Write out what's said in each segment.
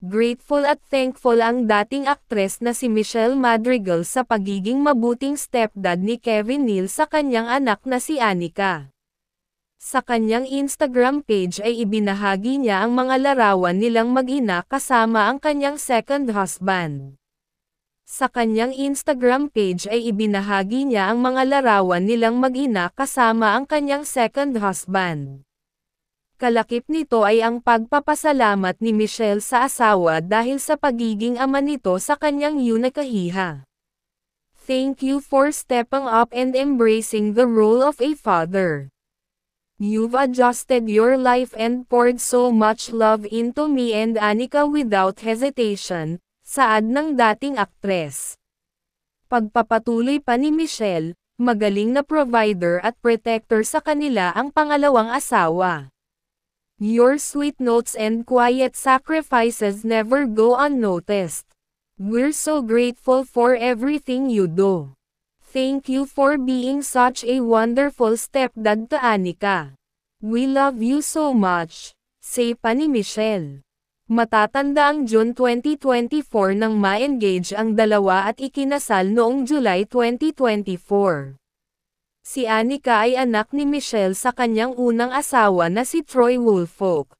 Grateful at thankful ang dating aktres na si Michelle Madrigal sa pagiging mabuting stepdad ni Kevin Neal sa kanyang anak na si Anika. Sa kanyang Instagram page ay ibinahagi niya ang mga larawan nilang mag-ina kasama ang kanyang second husband. Sa kanyang Instagram page ay ibinahagi niya ang mga larawan nilang mag-ina kasama ang kanyang second husband. Kalakip nito ay ang pagpapasalamat ni Michelle sa asawa dahil sa pagiging ama nito sa kanyang nakahiha. Thank you for stepping up and embracing the role of a father. You've adjusted your life and poured so much love into me and Anika without hesitation, saad ng dating aktres. Pagpapatuloy pa ni Michelle, magaling na provider at protector sa kanila ang pangalawang asawa. Your sweet notes and quiet sacrifices never go unnoticed. We're so grateful for everything you do. Thank you for being such a wonderful stepdad to Anika. We love you so much, say pa ni Michelle. Matatanda ang June 2024 nang ma-engage ang dalawa at ikinasal noong July 2024. Si Anika ay anak ni Michelle sa kanyang unang asawa na si Troy Woolfolk.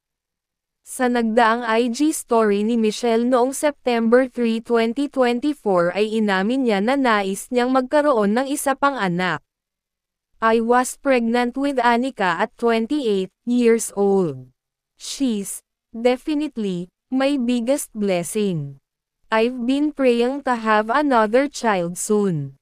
Sa nagdaang IG story ni Michelle noong September 3, 2024 ay inamin niya na nais niyang magkaroon ng isa pang anak. I was pregnant with Anika at 28 years old. She's definitely my biggest blessing. I've been praying to have another child soon.